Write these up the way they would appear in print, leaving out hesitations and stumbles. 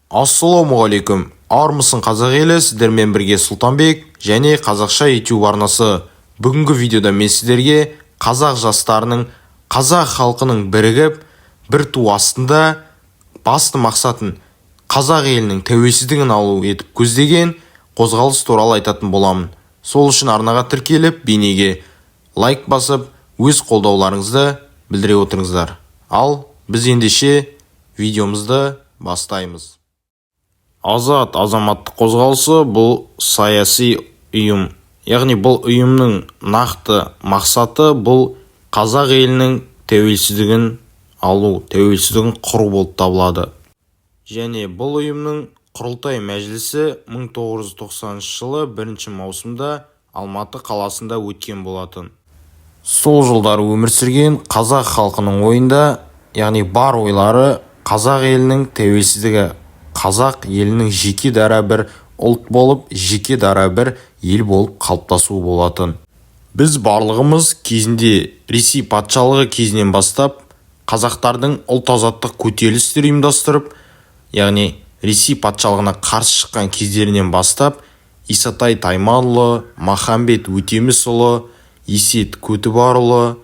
Ассалаумағалейкум. Армысың қазақ елі, сіздермен бірге Сұлтанбек және қазақша YouTube арнасы. Бүгінгі видеода мен сіздерге қазақ жастарының, қазақ халқының бірігіп, бір ту астында басты мақсатын қазақ елінің тәуелсіздігін алу етіп көздеген қозғалыс туралы айтатын боламын. Сол үшін арнаға тіркеліп, бейнеге лайк басып, өз қолдауларыңызды білдіре отырыңыздар. Ал біз ендеше видеомызды бастаймыз. Азат азаматтық қозғалысы бұл саяси ұйым. Яғни бұл ұйымның нақты мақсаты бұл қазақ елінің тәуелсіздігін алу, тәуелсіздігін құру болып табылады. Және бұл ұйымның құрылтай мәжілісі 1990 жылы 1 маусымда Алматы қаласында өткен болатын. Сол жылдары өмір сүрген қазақ халқының ойында, яғни бар ойлары қазақ елінің тәуелсіздігі, қазақ елінің жеке дара бір ұлт болып, жеке дара бір ел болып қалыптасуы болатын. Біз барлығымыз кезінде Ресей патшалығы кезінен бастап қазақтардың ұлт азаттық көтерілістер ұйымдастырып, яғни Ресей патшалығына қарсы шыққан кездерінен бастап Исатай Тайманұлы, Махамбет Өтемісұлы, Есет Көтібарұлы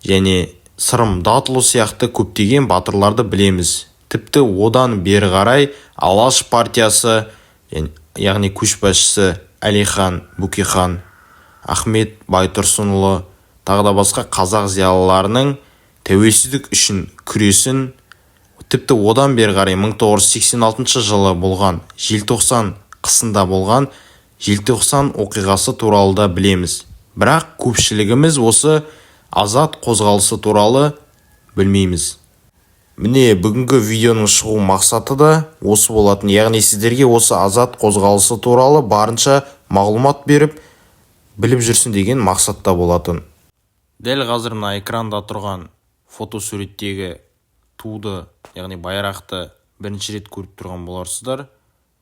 және Сырым Датұлы сияқты көптеген батырларды білеміз. Тіпті одан бері қарай Алаш партиясы, яғни көшбасшысы Әлихан Бөкейхан, Ахмет Байтұрсынұлы, тағы да басқа қазақ зиялыларының тәуелсіздік үшін күресін, тіпті одан бері қарай 1986 жылы болған желтоқсан қысында болған желтоқсан оқиғасы туралы да білеміз. Бірақ көпшілігіміз осы азат қозғалысы туралы білмейміз. Міне бүгінгі видеоның шығу мақсаты да осы болатын. Яғни сіздерге осы азат қозғалысы туралы барынша мағлұмат беріп, біліп жүрсін деген мақсатта болатын. Дәл қазір мына экранда тұрған фотосуреттегі туды, яғни байрақты бірінші рет көріп тұрған боларсыздар.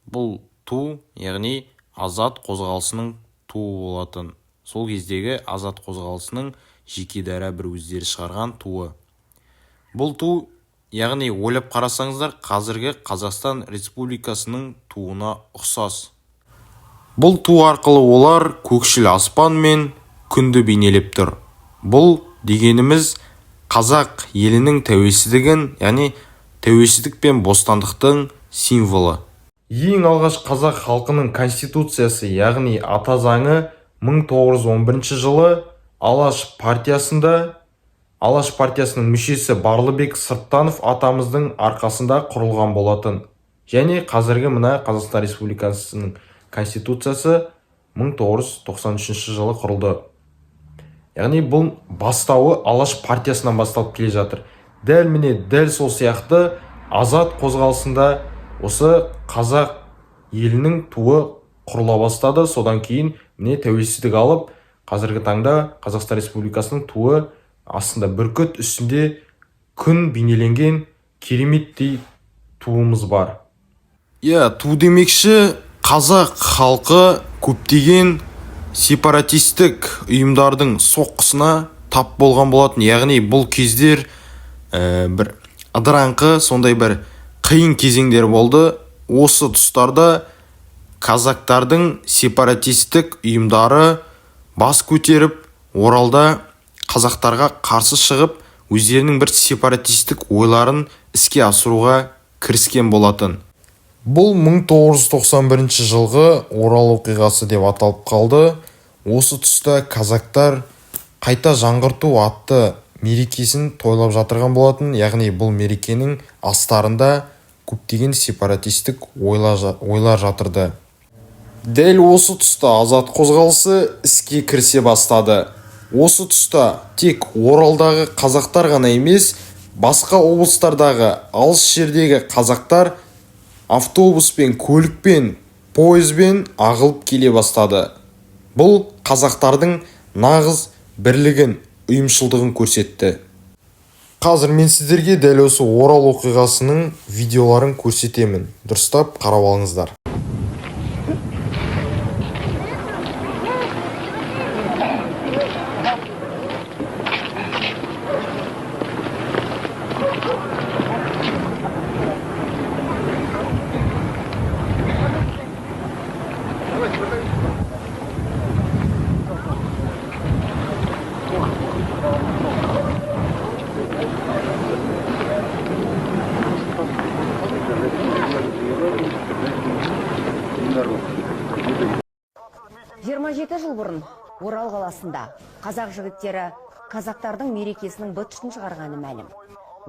Бұл ту, яғни азат қозғалысының туы болатын. Сол кездегі азат қозғалысының жеке дара бір өздері шығарған туы. Бұл ту, яғни ойлап қарасаңыздар, қазіргі Қазақстан Республикасының туына ұқсас. Бұл ту арқылы олар көкшіл аспан мен күнді бейнелеп тұр. Бұл дегеніміз қазақ елінің тәуелсіздігін, яғни тәуелсіздік пен бостандықтың символы. Ең алғаш қазақ халқының конституциясы, яғни ата заңы 1911 жылы Алаш партиясының мүшесі Барлыбек Сырттанов атамыздың арқасында құрылған болатын. Және қазіргі мына Қазақстан Республикасының конституциясы 1993 жылы құрылды. Яғни бұл бастауы Алаш партиясынан басталып келе жатыр. Дәл сол сияқты азат қозғалысында осы қазақ елінің туы құрыла бастады. Содан кейін міне тәуелсіздік алып, қазіргі таңда Қазақстан Республикасының туы астында бүркіт, үстінде күн бейнеленген кереметтей туымыз бар. Ту демекші, қазақ халқы көптеген сепаратистік ұйымдардың соққысына тап болған болатын. Яғни бұл кездер бір ыдыраңқы, сондай бір қиын кезеңдер болды. Осы тұстарда қазақтардың сепаратистік ұйымдары бас көтеріп, Оралда қазақтарға қарсы шығып, өздерінің бір сепаратистік ойларын іске асыруға кіріскен болатын. Бұл 1991 жылғы Орал оқиғасы деп аталып қалды. Осы тұста қазақтар қайта жаңғырту атты мерекесін тойлап жатырған болатын. Яғни бұл мерекенің астарында көптеген сепаратистік ойлар жатырды. Дәл осы тұста азат қозғалысы іске кірісе бастады. Осы тұста тек Оралдағы қазақтар ғана емес, басқа облыстардағы алыс жердегі қазақтар автобуспен, көлікпен, пойызбен ағылып келе бастады. Бұл қазақтардың нағыз бірлігін, ұйымшылдығын көрсетті. Қазір мен сіздерге дәл осы Орал оқиғасының видеоларын көрсетемін. Дұрыстап қарап алыңыздар. 27 жыл бұрын Орал қаласында қазақ жігіттері казактардың мерекесінің быт-шытын шығарғаны мәлім.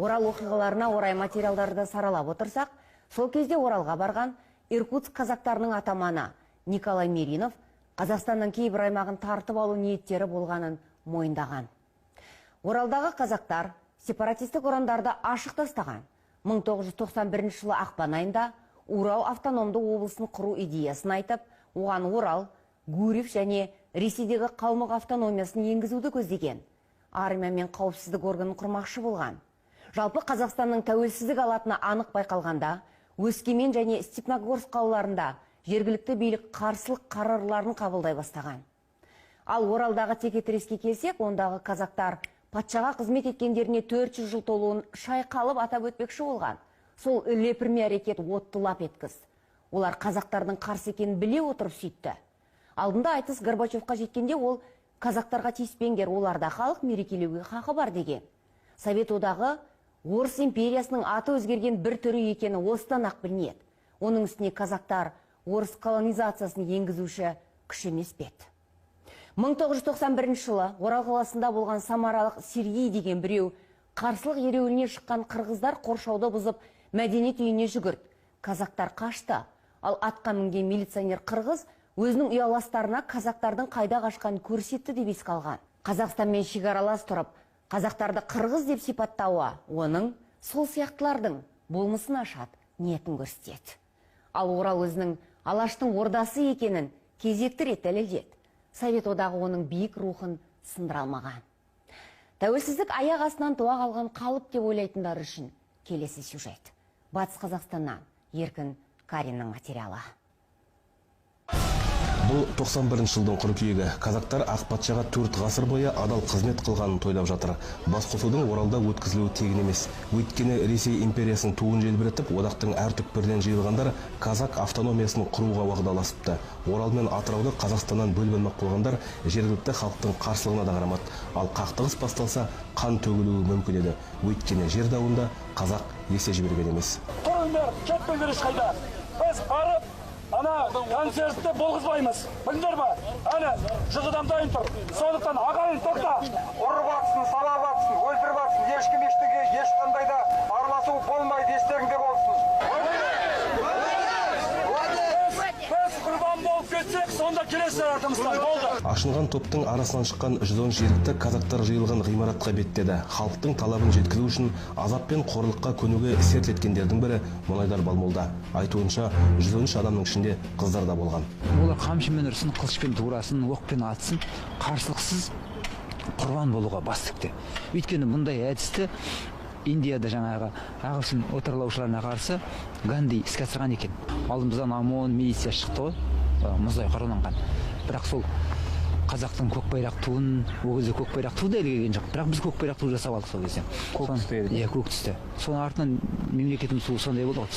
Орал оқиғаларына орай материалдарды саралап отырсақ, сол кезде Оралға барған Иркутск казактарының атаманы Николай Меринов Қазақстанның кейбір аймағын тартып алу ниеттері болғанын мойындаған. Оралдағы казактар сепаратистік ұрандарды ашық тастаған. 1991 жылы ақпан айында Урал автономды облысын құру идеясын айтып, оған Орал, Гурьев және Ресейдегі Қалмық автономиясын енгізуді көздеген. Армия мен қауіпсіздік органын құрмақшы болған. Жалпы Қазақстанның тәуелсіздік алатыны анық байқалғанда, Өскемен және Степногорск қалаларында жергілікті билік қарсылық қарарларын қабылдай бастаған. Ал Оралдағы текетіреске келсек, ондағы казактар патшаға қызмет еткендеріне 400 жыл толуын шайқалып атап өтпекші болған. Сол лепірме әрекет оттылап еткіз. Олар қазақтардың қарсы екенін біле отырып сөйтті. Алдында айтыс Горбачевқа жеткенде ол казактарға тиіспеңдер, оларда халық мерекелеуге хақы бар деген. Совет одағы Орыс империясының аты өзгерген бір түрі екені осыдан ақ білінеді. Оның үстіне казактар орыс колонизациясын енгізуші күш емес пе еді. 1991 жылы Орал қаласында болған самаралық Сергей деген біреу қарсылық ереуіліне шыққан қырғыздар қоршауды бұзып мәдениет үйіне жүгірді. Казактар қашты, ал атқа мінген милиционер қырғыз өзінің ұяластарына казактардың қайда қашқанын көрсетті деп еске алған. Қазақстанмен шекаралас тұрып, қазақтарды қырғыз деп сипаттауы оның сол сияқтылардың болмысын ашады, ниетін көрсетеді. Ал Орал өзінің Алаштың ордасы екенін кезекті рет дәлелдеді. Совет одағы оның биік рухын сындыра алмаған. Тәуелсіздік аяқ астынан туа қалған қалып деп ойлайтындар үшін келесі сюжет. Батыс Қазақстаннан Еркін Кариннің материалы. Бұл 91 жылдың қыркүйегі. Казактар ақ патшаға 4 ғасыр бойы адал қызмет қылғанын тойлап жатыр. Басқосудың Оралда өткізілуі тегін емес. Өйткені Ресей империясының туын желбіретіп, одақтың әр түкпірден жиылғандар казак автономиясын құруға уағдаласыпты. Орал мен Атырауды Қазақстаннан бөліп қойғандар жергілікті халықтың қарсылығына да қарамады. Ал қақтығыс басталса, қан төгілуі мүмкін еді. Өйткені жер дауында қазақ есе жіберген емес. Тұрыңдар, кетпеңдер ешқайда. Біз барып ана концертті болғызбаймыз. Білдер ба? Әне, 100 адам дайын тұр. Сондықтан ағайын тоқта. Ұрып атсын, салап атсын, өлтіріп атсын, ешкім ештеңеге ешқандай да араласу болмайды, естеріңде болсын. Біз құрбан болып кетсек, сонда келесіздер артымыздан. Болды. Ашынған топтың арасынан шыққан 110 жергілікті казактар жиылған ғимаратқа беттеді. Халықтың талабын жеткізу үшін азап пен қорлыққа көнуге серт еткендердің бірі Мұнайдар Балмолда. Айтуынша 113 адамның ішінде қыздар да болған. Олар қамшымен ұрсын, қылышпен турасын, оқпен атсын, қарсылықсыз құрбан болуға бас тікті. Өйткені мұндай әдісті Индияда жаңағы ағылшын отарлаушыларына қарсы Ганди іске асырған екен. Алдымыздан ОМОН, милиция шықты ғой, мұздай қаруланған. Бірақ сол қазақтың көк байрақ туын, ол кезде көк байрақ туы да келген жоқ. Бірақ біз көк байрақ ту жасап алдық сол кезде. Көк түсті еді. Иә, көк түсті. Соның артынан мемлекетіміз туы сондай болды ғой.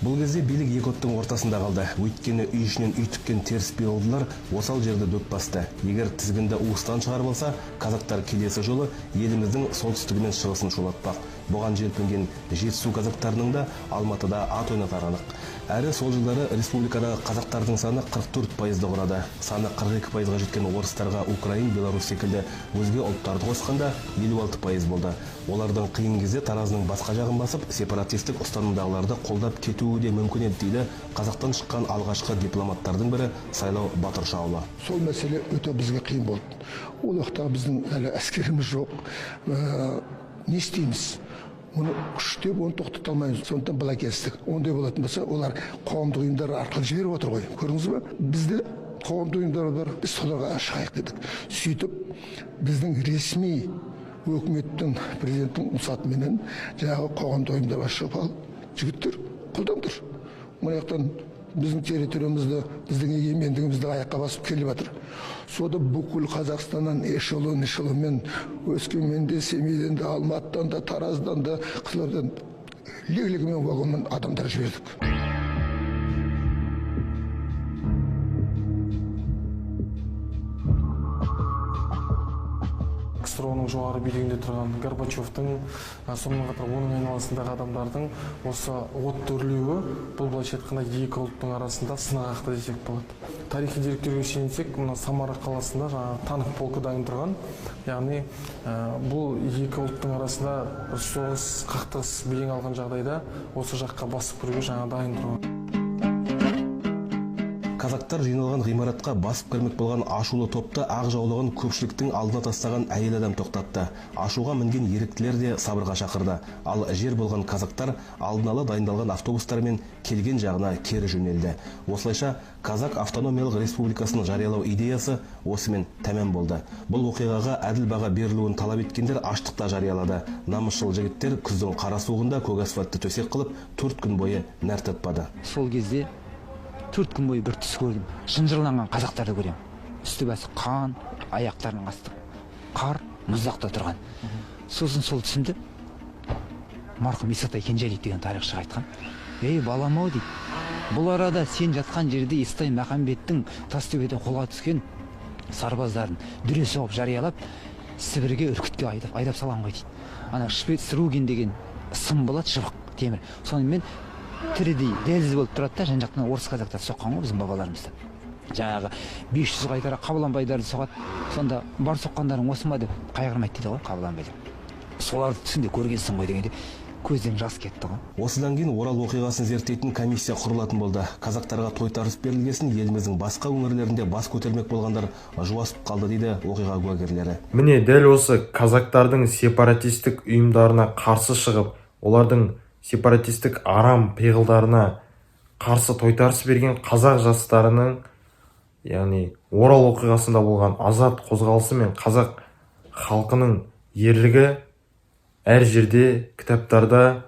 Бұл кезде билік екі оттың ортасында қалды. Өйткені үй ішінен үй тіккен теріс пиғылдылар осал жерді дөп басты. Егер тізгінді уыстан шығарып алса, казактар келесі жолы еліміздің солтүстігі мен шығысын шулатпақ. Бұған желпінген Жетісу казактарының да Алматыда ат ойнатары анық. Әрі сол жылдары республикадағы қазақтардың саны 44%-ды құрады. Саны 42%-ға жеткен орыстарға Украин, Беларусь секілді өзге ұлттарды қосқанда 56% болды. Олардың қиын кезде таразының басқа жағын басып, сепаратистік ұстанымдағыларды қолдап кетуі де мүмкін еді дейді Қазақтан шыққан алғашқы дипломаттардың бірі Сайлау Батыршаұлы. Сол мәселе өте бізге қиын болды. Ол уақытта біздің әлі әскеріміз жоқ. Не істейміз? Оны күштеп, оны тоқтата алмаймыз. Сондықтан былай келістік. Ондай болатын болса, олар қоғамдық ұйымдар арқылы жіберіп отыр ғой. Көрдіңіз бе? Бізде қоғамдық ұйымдар бар. Біз соларға шығайық дедік. Сөйтіп, біздің ресми өкіметтің президенттің рұқсатыменен жаңағы қоғамдық ұйымдарға шығып алып, жігіттер, қолдаңдар. Мына жақтан біздің территориямызды, біздің егемендігімізді аяққа басып келіп жатыр. Сода бүкіл Қазақстаннан эшелонмен Өскеменде, Семейден де, Алматыдан да, Тараздан да, Қызылордадан лек-легімен вагонмен адамдар жібердік. КСРО-ның жоғары билігінде тұрған Горбачевтың, сонымен қатар оның айналасындағы адамдардың осы отты үрлеуі бұл былайша айтқанда екі ұлттың арасында сынақ ақты десек болады. Тарихи деректерге сүйенсек, мына Самара қаласында жаңағы танк полкі дайын тұрған. Яғни бұл екі ұлттың арасында соғыс, қақтығыс белең алған жағдайда осы жаққа басып кіруге жаңа дайын тұрған. Казактар жиналған ғимаратқа басып кірмек болған ашулы топты ақ жаулығын көпшіліктің алдына тастаған әйел адам тоқтатты. Ашуға мінген еріктілер де сабырға шақырды. Ал жер болған казактар алдын ала дайындалған автобустармен келген жағына кері жөнелді. Осылайша Казак автономиялық республикасын жариялау идеясы осымен тәмам болды. Бұл оқиғаға әділ баға берілуін талап еткендер аштықта жариялады. Намысшыл жігіттер күздің қара суығында көк асфальтты төсек қылып 4 күн бойы нәр татпады. Сол кезде 4 күн бойы бір түс көрдім. Шынжырланған қазақтарды көрем. Үсті басы қан, аяқтарының асты қар, мұздақта тұрған. Сосын сол түсімді марқұм Исатай Кенжалиев деген тарихшыға айтқан. Ей балам-ау дейді. Бұл арада сен жатқан жерде Естай Махамбеттің Тастөбеден қолға түскен сарбаздарын дүре соғып жариялап, Сібірге үркітке айдап салған ғой дейді. Ана Шпецругин деген сым болады, шыбық темір. Сонымен тірідей дәліз болып тұрады да, жан жақтан орыс қазақтар соққан ғой біздің бабаларымызды. Жаңағы 500 қайтара Қабыланбайларды соғады. Сонда бар соққандарың осы ма деп қайғырмайды дейді ғой Қабыланбайлар. Соларды түсінде көргенсің ғой дегенде көзден жас кетті ғой. Осыдан кейін Орал оқиғасын зерттейтін комиссия құрылатын болды. Қазақтарға тойтарыс берілгесін еліміздің басқа өңірлерінде бас көтермек болғандар жуасып қалды дейді оқиға куәгерлері. Міне дәл осы казактардың сепаратистік ұйымдарына қарсы шығып, олардың сепаратистік арам пиғылдарына қарсы тойтарыс берген қазақ жастарының, яғни Орал оқиғасында болған азат қозғалысы мен қазақ халқының ерлігі әр жерде, кітаптарда,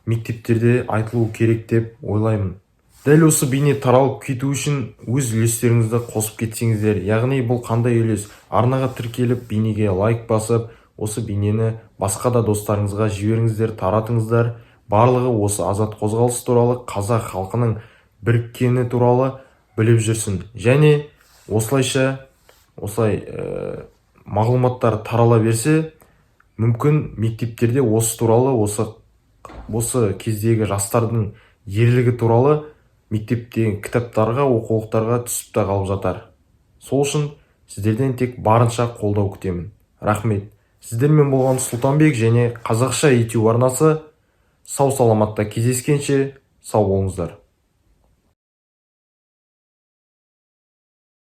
мектептерде айтылу керек деп ойлаймын. Дәл осы бейне таралып кету үшін өз үлестеріңізді қосып кетсеңіздер, яғни бұл қандай үлес? Арнаға тіркеліп, бейнеге лайк басып, осы бейнені басқа да достарыңызға жіберіңіздер, таратыңыздар. Барлығы осы азат қозғалысы туралы, қазақ халқының біріккені туралы біліп жүрсін. Және осылай мағлұматтар тарала берсе, мүмкін мектептерде осы туралы, осы кездегі жастардың ерлігі туралы мектептегі кітаптарға, оқулықтарға түсіп та қалып жатар. Сол үшін сіздерден тек барынша қолдау күтемін. Рахмет. Сіздермен болған Сұлтанбек және қазақша YouTube арнасы. Сау саламатта кездескенше сау болыңыздар.